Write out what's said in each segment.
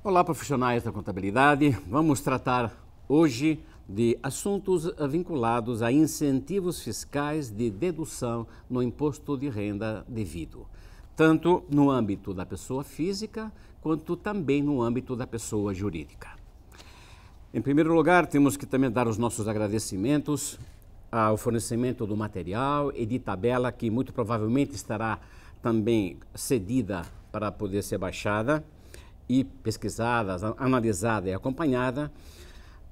Olá, profissionais da contabilidade. Vamos tratar hoje de assuntos vinculados a incentivos fiscais de dedução no imposto de renda devido, tanto no âmbito da pessoa física quanto também no âmbito da pessoa jurídica. Em primeiro lugar, temos que também dar os nossos agradecimentos ao fornecimento do material e de tabela que muito provavelmente estará também cedida para poder ser baixada e pesquisada, analisada e acompanhada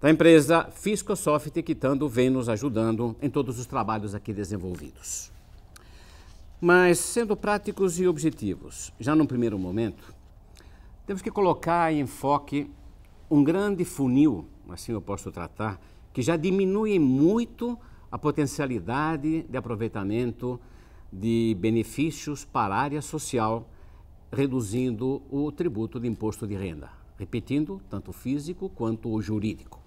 da empresa Fiscosoft, que tanto vem nos ajudando em todos os trabalhos aqui desenvolvidos. Mas, sendo práticos e objetivos, já num primeiro momento, temos que colocar em enfoque um grande funil, assim eu posso tratar, que já diminui muito a potencialidade de aproveitamento de benefícios para a área social, reduzindo o tributo de imposto de renda, repetindo, tanto o físico quanto o jurídico.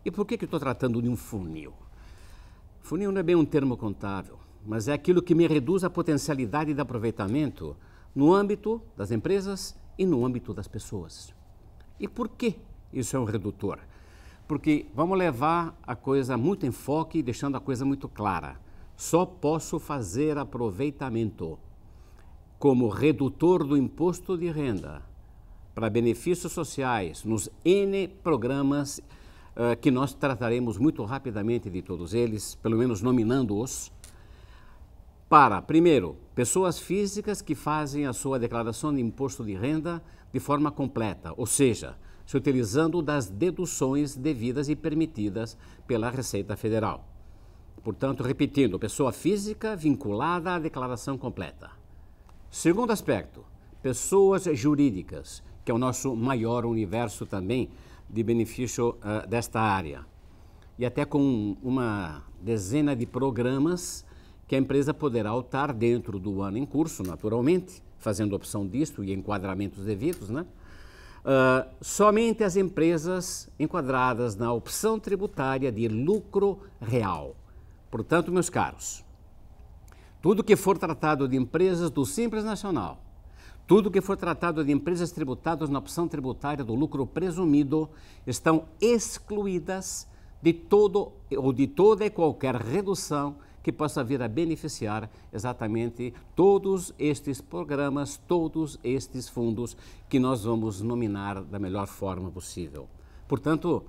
E por que eu estou tratando de um funil? Funil não é bem um termo contábil, mas é aquilo que me reduz a potencialidade de aproveitamento no âmbito das empresas e no âmbito das pessoas. E por que isso é um redutor? Porque vamos levar a coisa muito em foco e deixando a coisa muito clara. Só posso fazer aproveitamento como redutor do imposto de renda para benefícios sociais nos N programas que nós trataremos muito rapidamente de todos eles, pelo menos nominando-os, para, primeiro, pessoas físicas que fazem a sua declaração de imposto de renda de forma completa, ou seja, se utilizando das deduções devidas e permitidas pela Receita Federal. Portanto, repetindo, pessoa física vinculada à declaração completa. Segundo aspecto, pessoas jurídicas, que é o nosso maior universo também de benefício desta área. E até com uma dezena de programas que a empresa poderá optar dentro do ano em curso, naturalmente, fazendo opção disto e enquadramentos devidos, né? Somente as empresas enquadradas na opção tributária de lucro real. Portanto, meus caros, tudo que for tratado de empresas do Simples Nacional, tudo que for tratado de empresas tributadas na opção tributária do lucro presumido, estão excluídas de todo ou de toda e qualquer redução que possa vir a beneficiar exatamente todos estes programas, todos estes fundos que nós vamos nominar da melhor forma possível. Portanto,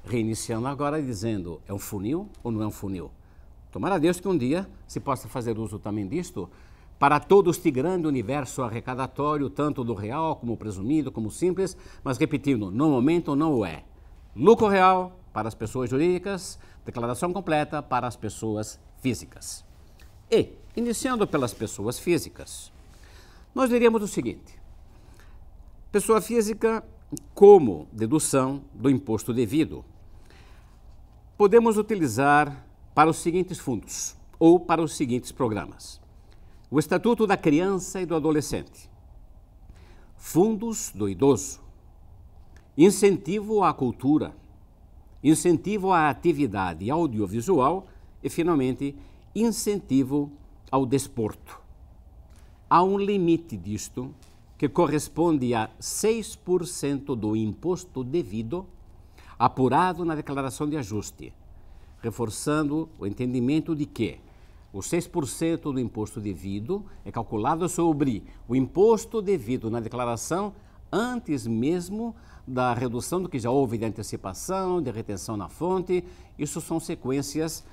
reiniciando agora dizendo, é um funil ou não é um funil? Tomara a Deus que um dia se possa fazer uso também disto para todo este grande universo arrecadatório, tanto do real como presumido, como simples, mas repetindo, no momento não o é. Lucro real para as pessoas jurídicas, declaração completa para as pessoas físicas. E, iniciando pelas pessoas físicas, nós diríamos o seguinte: pessoa física como dedução do imposto devido, podemos utilizar para os seguintes fundos ou para os seguintes programas: o Estatuto da Criança e do Adolescente, fundos do idoso, incentivo à cultura, incentivo à atividade audiovisual e, finalmente, incentivo ao desporto. Há um limite disto que corresponde a 6% do imposto devido apurado na declaração de ajuste, reforçando o entendimento de que os 6% do imposto devido é calculado sobre o imposto devido na declaração antes mesmo da redução do que já houve de antecipação, de retenção na fonte. Isso são sequências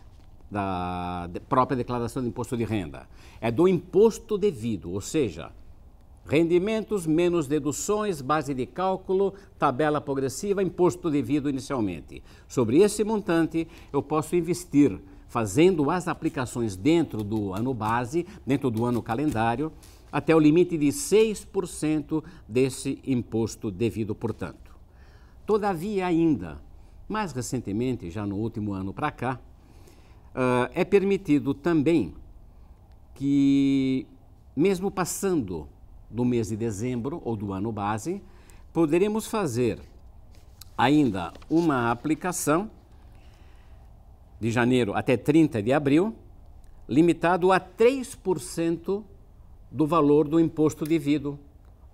da própria declaração de imposto de renda. É do imposto devido, ou seja, rendimentos menos deduções, base de cálculo, tabela progressiva, imposto devido inicialmente. Sobre esse montante, eu posso investir, fazendo as aplicações dentro do ano base, dentro do ano calendário, até o limite de 6% desse imposto devido, portanto. Todavia, ainda, mais recentemente, já no último ano para cá, é permitido também que, mesmo passando do mês de dezembro ou do ano base, poderemos fazer ainda uma aplicação de janeiro até 30 de abril, limitado a 3% do valor do imposto devido,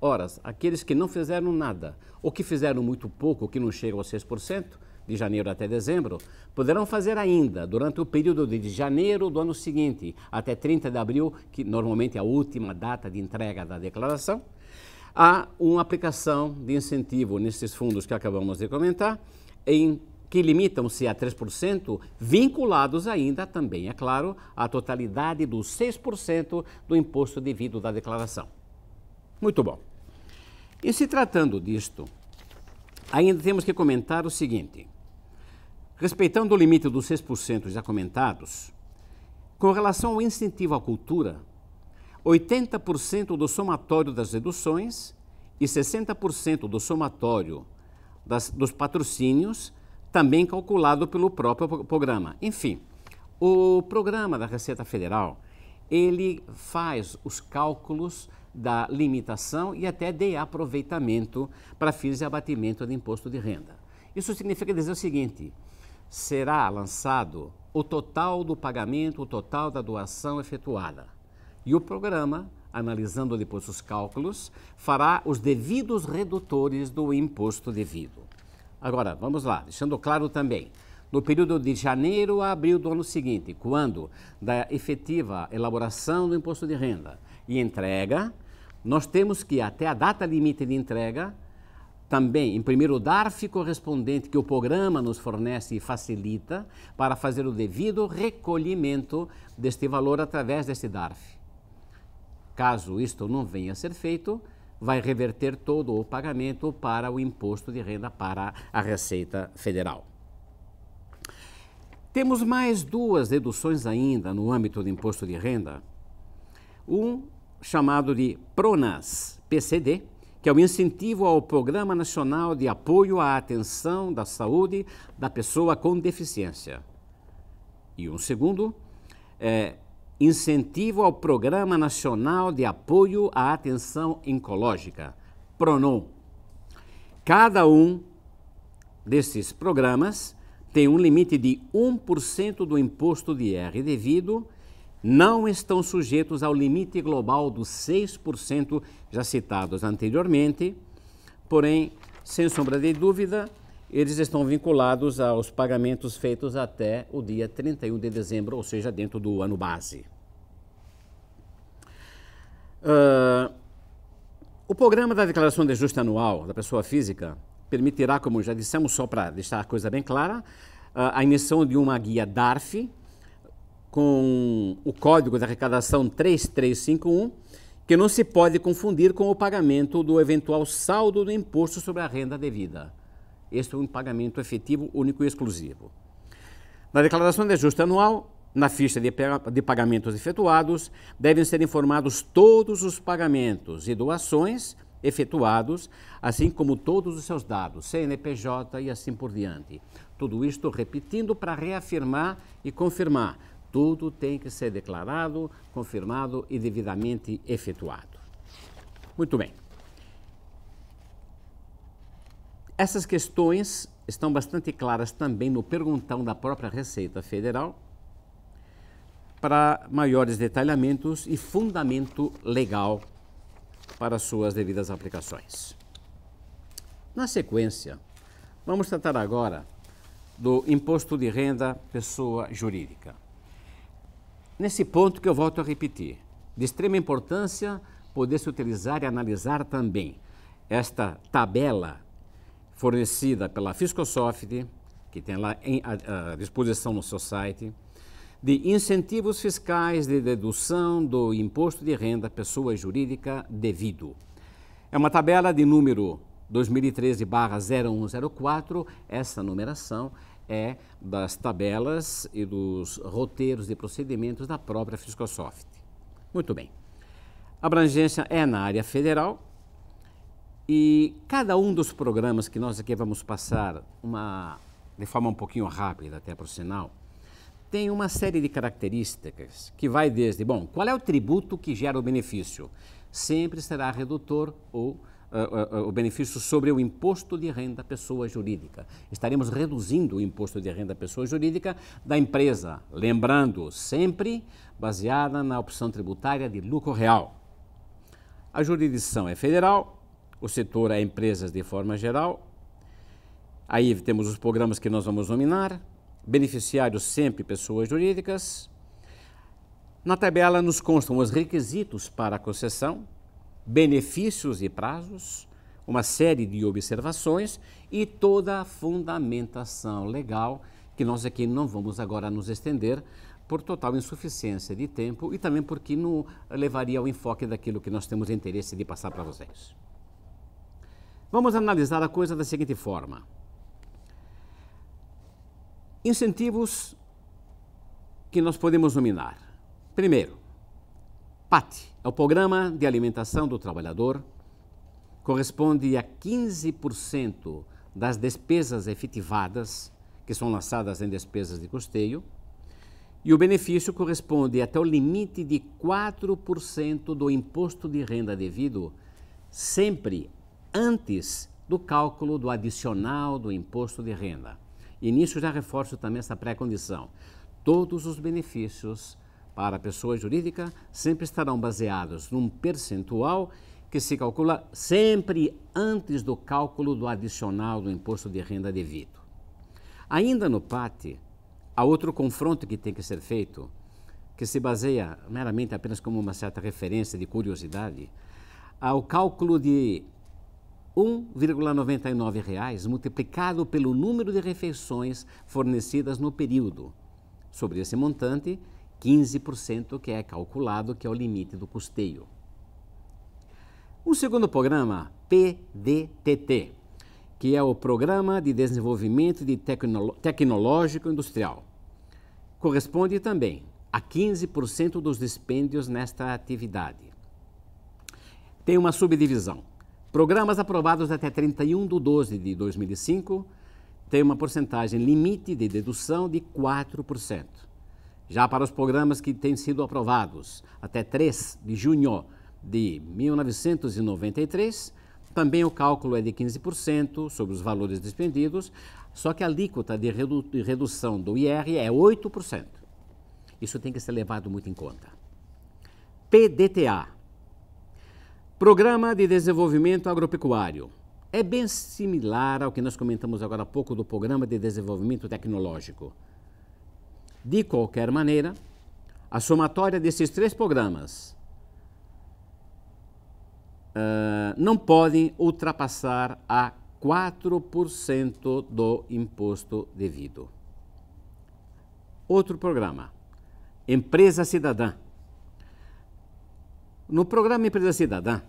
Ora, aqueles que não fizeram nada, ou que fizeram muito pouco, que não chegam aos 6%, de janeiro até dezembro, poderão fazer ainda, durante o período de janeiro do ano seguinte, até 30 de abril, que normalmente é a última data de entrega da declaração, há uma aplicação de incentivo nesses fundos que acabamos de comentar, que limitam-se a 3%, vinculados ainda também, é claro, à totalidade dos 6% do imposto devido da declaração. Muito bom. E se tratando disto, ainda temos que comentar o seguinte. Respeitando o limite dos 6% já comentados, com relação ao incentivo à cultura, 80% do somatório das reduções e 60% do somatório dos patrocínios, também calculado pelo próprio programa. Enfim, o programa da Receita Federal, ele faz os cálculos da limitação e até de aproveitamento para fins de abatimento de imposto de renda. Isso significa dizer o seguinte, será lançado o total do pagamento, o total da doação efetuada. E o programa, analisando depois os cálculos, fará os devidos redutores do imposto devido. Agora, vamos lá, deixando claro também, no período de janeiro a abril do ano seguinte, quando da efetiva elaboração do imposto de renda e entrega, nós temos que, até a data limite de entrega, também imprimir o DARF correspondente que o programa nos fornece e facilita para fazer o devido recolhimento deste valor através deste DARF. Caso isto não venha a ser feito, vai reverter todo o pagamento para o imposto de renda para a Receita Federal. Temos mais duas deduções ainda no âmbito do imposto de renda. Um chamado de PRONAS, PCD, que é o incentivo ao Programa Nacional de Apoio à Atenção da Saúde da Pessoa com Deficiência. E um segundo é incentivo ao Programa Nacional de Apoio à Atenção Oncológica, PRONON. Cada um desses programas tem um limite de 1% do imposto de IR devido, não estão sujeitos ao limite global dos 6% já citados anteriormente, porém, sem sombra de dúvida, eles estão vinculados aos pagamentos feitos até o dia 31 de dezembro, ou seja, dentro do ano base. O programa da Declaração de Ajuste Anual da Pessoa Física permitirá, como já dissemos, só para deixar a coisa bem clara, a emissão de uma guia DARF, com o código de arrecadação 3351, que não se pode confundir com o pagamento do eventual saldo do imposto sobre a renda devida. Este é um pagamento efetivo, único e exclusivo. Na declaração de ajuste anual, na ficha de pagamentos efetuados, devem ser informados todos os pagamentos e doações efetuados, assim como todos os seus dados, CNPJ e assim por diante. Tudo isto repetindo para reafirmar e confirmar. Tudo tem que ser declarado, confirmado e devidamente efetuado. Muito bem. Essas questões estão bastante claras também no perguntão da própria Receita Federal, para maiores detalhamentos e fundamento legal para suas devidas aplicações. Na sequência, vamos tratar agora do imposto de renda pessoa jurídica. Nesse ponto que eu volto a repetir, de extrema importância poder-se utilizar e analisar também esta tabela fornecida pela Fiscosoft, que tem lá à disposição no seu site, de incentivos fiscais de dedução do imposto de renda pessoa jurídica devido. É uma tabela de número 2013/0104, essa numeração é das tabelas e dos roteiros de procedimentos da própria Fiscosoft. Muito bem. A abrangência é na área federal e cada um dos programas que nós aqui vamos passar de forma um pouquinho rápida, até por sinal, tem uma série de características que vai desde, bom, qual é o tributo que gera o benefício? Sempre será redutor ou o benefício sobre o imposto de renda pessoa jurídica. Estaremos reduzindo o imposto de renda pessoa jurídica da empresa, lembrando, sempre baseada na opção tributária de lucro real. A jurisdição é federal, o setor é empresas de forma geral. Aí temos os programas que nós vamos nominar, beneficiários sempre pessoas jurídicas. Na tabela nos constam os requisitos para a concessão, benefícios e prazos, uma série de observações e toda a fundamentação legal, que nós aqui não vamos agora nos estender por total insuficiência de tempo e também porque não levaria ao enfoque daquilo que nós temos interesse de passar para vocês. Vamos analisar a coisa da seguinte forma. Incentivos que nós podemos nominar. Primeiro, PAT, é o Programa de Alimentação do Trabalhador, corresponde a 15% das despesas efetivadas, que são lançadas em despesas de custeio, e o benefício corresponde até o limite de 4% do imposto de renda devido, sempre antes do cálculo do adicional do imposto de renda. E nisso já reforço também essa pré-condição. Todos os benefícios para a pessoa jurídica sempre estarão baseados num percentual que se calcula sempre antes do cálculo do adicional do imposto de renda devido. Ainda no PAT, há outro confronto que tem que ser feito, que se baseia meramente apenas como uma certa referência de curiosidade, ao cálculo de R$ 1,99 multiplicado pelo número de refeições fornecidas no período. Sobre esse montante, 15% que é calculado, que é o limite do custeio. O segundo programa, PDTT, que é o Programa de Desenvolvimento Tecnológico Industrial, corresponde também a 15% dos dispêndios nesta atividade. Tem uma subdivisão. Programas aprovados até 31/12/2005 têm uma porcentagem limite de dedução de 4%. Já para os programas que têm sido aprovados até 3 de junho de 1993, também o cálculo é de 15% sobre os valores despendidos, só que a alíquota de redução do IR é 8%. Isso tem que ser levado muito em conta. PDTA, Programa de Desenvolvimento Agropecuário. É bem similar ao que nós comentamos agora há pouco do Programa de Desenvolvimento Tecnológico. De qualquer maneira, a somatória desses três programas não podem ultrapassar a 4% do imposto devido. Outro programa, Empresa Cidadã. No programa Empresa Cidadã,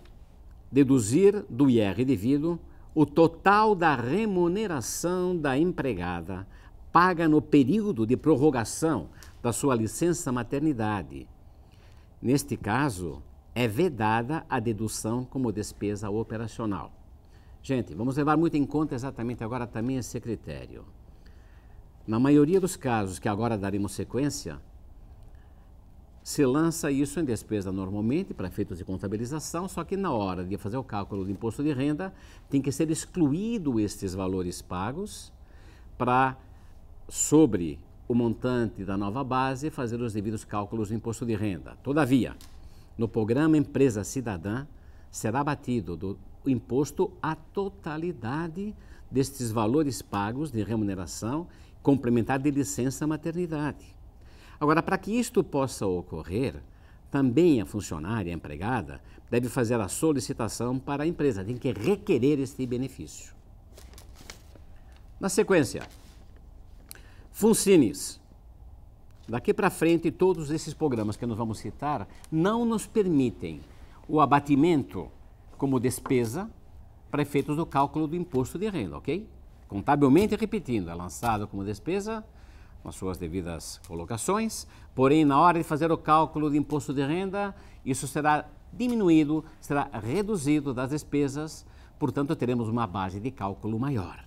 deduzir do IR devido o total da remuneração da empregada paga no período de prorrogação da sua licença maternidade. Neste caso, é vedada a dedução como despesa operacional. Gente, vamos levar muito em conta exatamente agora também esse critério. Na maioria dos casos que agora daremos sequência, se lança isso em despesa normalmente para efeitos de contabilização, só que na hora de fazer o cálculo do imposto de renda tem que ser excluído estes valores pagos para, sobre o montante da nova base, fazer os devidos cálculos do imposto de renda. Todavia, no programa Empresa Cidadã, será abatido do imposto a totalidade destes valores pagos de remuneração complementar de licença maternidade. Agora, para que isto possa ocorrer, também a funcionária, a empregada, deve fazer a solicitação para a empresa, tem que requerer este benefício. Na sequência, Funcines. Daqui para frente, todos esses programas que nós vamos citar não nos permitem o abatimento como despesa para efeitos do cálculo do imposto de renda, ok? Contabilmente, repetindo, é lançado como despesa com as suas devidas colocações, porém, na hora de fazer o cálculo de imposto de renda, isso será diminuído, será reduzido das despesas, portanto, teremos uma base de cálculo maior.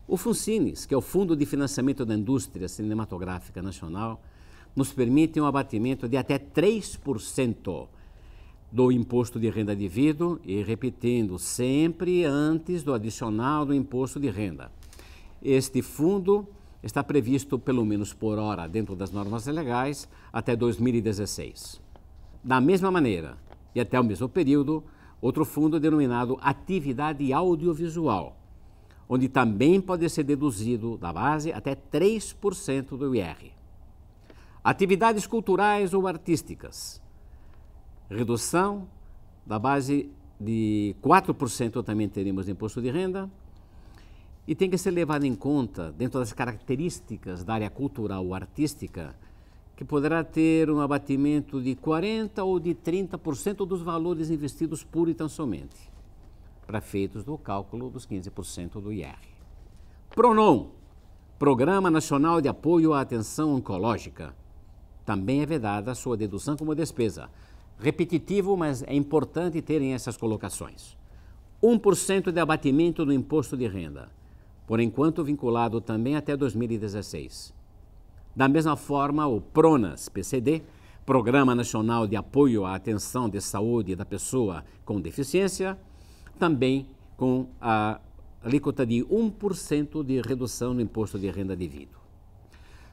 O Funcines, que é o Fundo de Financiamento da Indústria Cinematográfica Nacional, nos permite um abatimento de até 3% do imposto de renda devido e, repetindo, sempre antes do adicional do imposto de renda. Este fundo está previsto, pelo menos por hora, dentro das normas legais, até 2016. Da mesma maneira, E até o mesmo período, outro fundo denominado atividade audiovisual, onde também pode ser deduzido da base até 3% do IR. Atividades culturais ou artísticas, redução da base de 4% também teremos de imposto de renda, e tem que ser levado em conta, dentro das características da área cultural ou artística, que poderá ter um abatimento de 40% ou de 30% dos valores investidos pura e tão somente, para efeitos do cálculo dos 15% do IR. PRONON, Programa Nacional de Apoio à Atenção Oncológica, também é vedada a sua dedução como despesa. Repetitivo, mas é importante terem essas colocações. 1% de abatimento do imposto de renda, por enquanto vinculado também até 2016. Da mesma forma, o PRONAS, PCD, Programa Nacional de Apoio à Atenção de Saúde da Pessoa com Deficiência, também com a alíquota de 1% de redução no imposto de renda devido.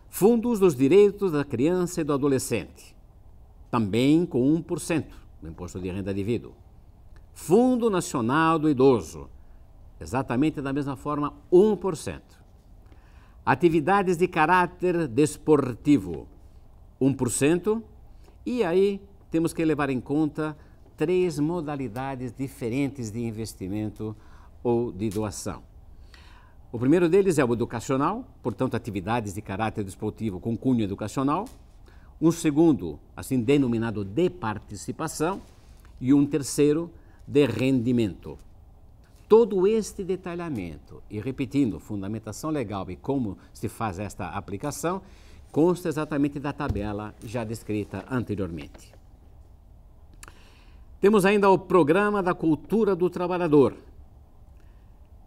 Fundos dos Direitos da Criança e do Adolescente, também com 1% do imposto de renda devido. Fundo Nacional do Idoso, exatamente da mesma forma, 1%. Atividades de caráter desportivo, 1%. E aí temos que levar em conta 3 modalidades diferentes de investimento ou de doação. O primeiro deles é o educacional, portanto, atividades de caráter desportivo com cunho educacional. Um segundo, assim denominado de participação. E um terceiro, de rendimento. Todo este detalhamento, e repetindo, fundamentação legal e como se faz esta aplicação, consta exatamente da tabela já descrita anteriormente. Temos ainda o Programa da Cultura do Trabalhador.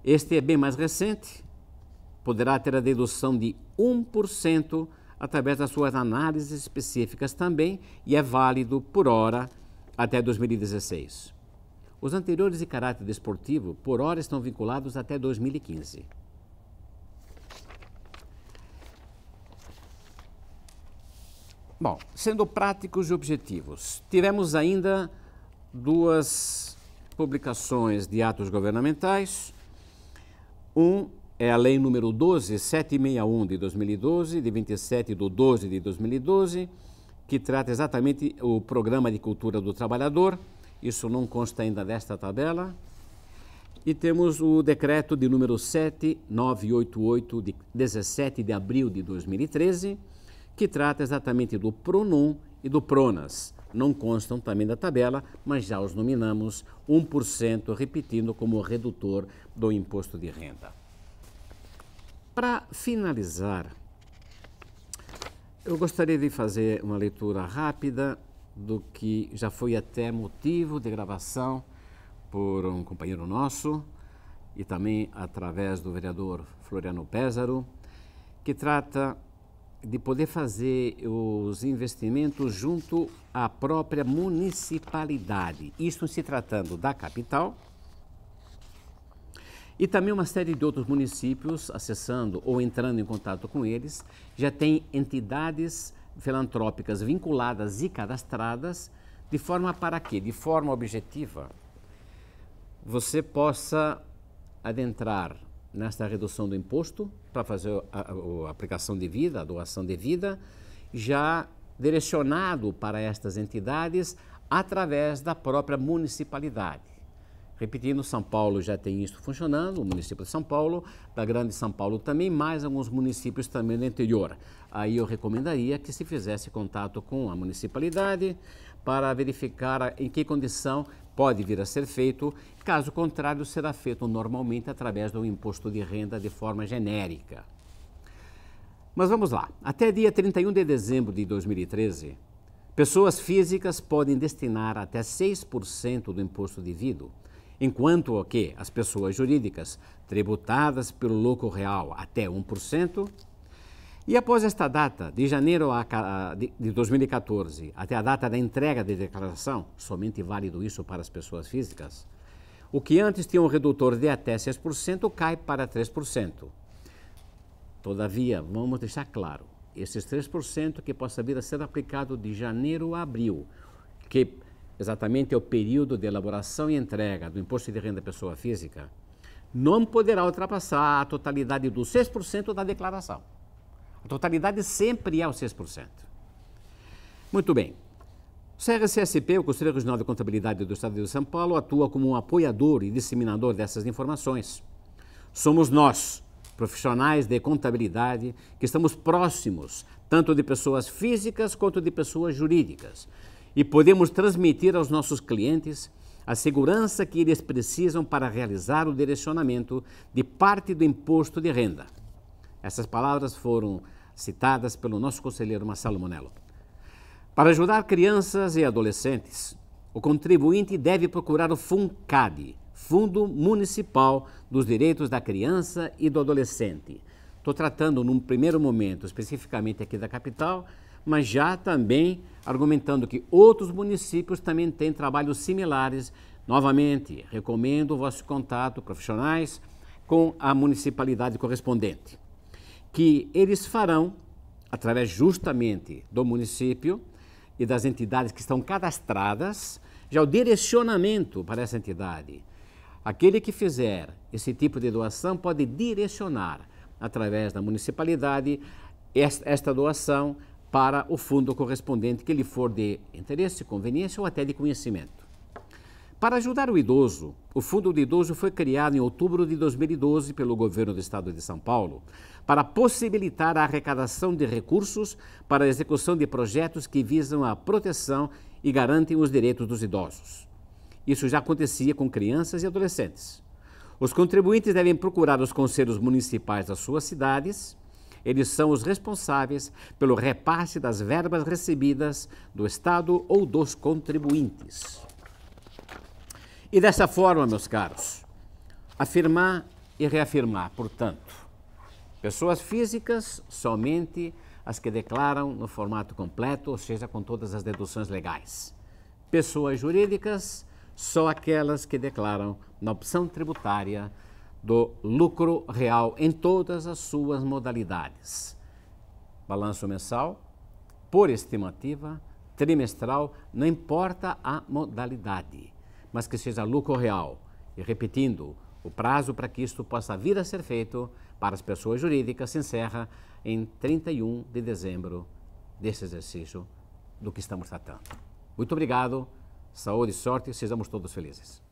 Este é bem mais recente, poderá ter a dedução de 1% através das suas análises específicas também e é válido por hora até 2016. Os anteriores de caráter desportivo, por hora, estão vinculados até 2015. Bom, sendo práticos e objetivos, tivemos ainda 2 publicações de atos governamentais. Um é a Lei número 12761 de 2012, de 27/12/2012, que trata exatamente o Programa de Cultura do Trabalhador. Isso não consta ainda desta tabela. E temos o decreto de número 7988, de 17 de abril de 2013, que trata exatamente do PRONON e do PRONAS. Não constam também da tabela, mas já os nominamos 1%, repetindo como redutor do imposto de renda. Para finalizar, eu gostaria de fazer uma leitura rápida do que já foi até motivo de gravação por um companheiro nosso e também através do vereador Floriano Pézaro, que trata de poder fazer os investimentos junto à própria municipalidade, isto se tratando da capital, e também uma série de outros municípios acessando ou entrando em contato com eles, já tem entidades filantrópicas vinculadas e cadastradas, de forma para que, de forma objetiva, você possa adentrar nesta redução do imposto para fazer a aplicação devida, a doação devida, já direcionado para estas entidades através da própria municipalidade. Repetindo, São Paulo já tem isso funcionando, o município de São Paulo, da Grande São Paulo também, mais alguns municípios também do interior. Aí eu recomendaria que se fizesse contato com a municipalidade para verificar em que condição pode vir a ser feito, caso contrário será feito normalmente através do imposto de renda de forma genérica. Mas vamos lá, até dia 31 de dezembro de 2013, pessoas físicas podem destinar até 6% do imposto devido, enquanto que as pessoas jurídicas tributadas pelo lucro real até 1%, e após esta data, de janeiro de 2014 até a data da entrega de declaração, somente válido isso para as pessoas físicas, o que antes tinha um redutor de até 6% cai para 3%. Todavia, vamos deixar claro, esses 3% que possa vir a ser aplicado de janeiro a abril, que exatamente o período de elaboração e entrega do imposto de renda da pessoa física, não poderá ultrapassar a totalidade dos 6% da declaração. A totalidade sempre é os 6%. Muito bem. O CRCSP, o Conselho Regional de Contabilidade do Estado de São Paulo, atua como um apoiador e disseminador dessas informações. Somos nós, profissionais de contabilidade, que estamos próximos tanto de pessoas físicas quanto de pessoas jurídicas e podemos transmitir aos nossos clientes a segurança que eles precisam para realizar o direcionamento de parte do imposto de renda. Essas palavras foram citadas pelo nosso conselheiro Marcelo Monello. Para ajudar crianças e adolescentes, o contribuinte deve procurar o FUNCAD, Fundo Municipal dos Direitos da Criança e do Adolescente. Estou tratando, num primeiro momento, especificamente aqui da capital, mas já também argumentando que outros municípios também têm trabalhos similares. Novamente, recomendo o vosso contato, profissionais, com a municipalidade correspondente, que eles farão, através justamente do município e das entidades que estão cadastradas, já o direcionamento para essa entidade. Aquele que fizer esse tipo de doação pode direcionar, através da municipalidade, esta doação para o fundo correspondente que lhe for de interesse, conveniência ou até de conhecimento. Para ajudar o idoso, o Fundo do Idoso foi criado em outubro de 2012 pelo governo do Estado de São Paulo para possibilitar a arrecadação de recursos para a execução de projetos que visam a proteção e garantem os direitos dos idosos. Isso já acontecia com crianças e adolescentes. Os contribuintes devem procurar os conselhos municipais das suas cidades. Eles são os responsáveis pelo repasse das verbas recebidas do Estado ou dos contribuintes. E dessa forma, meus caros, afirmar e reafirmar, portanto, pessoas físicas somente as que declaram no formato completo, ou seja, com todas as deduções legais. Pessoas jurídicas, só aquelas que declaram na opção tributária do lucro real em todas as suas modalidades. Balanço mensal, por estimativa, trimestral, não importa a modalidade, mas que seja lucro real. E repetindo, o prazo para que isto possa vir a ser feito para as pessoas jurídicas se encerra em 31 de dezembro desse exercício do que estamos tratando. Muito obrigado, saúde e sorte, sejamos todos felizes.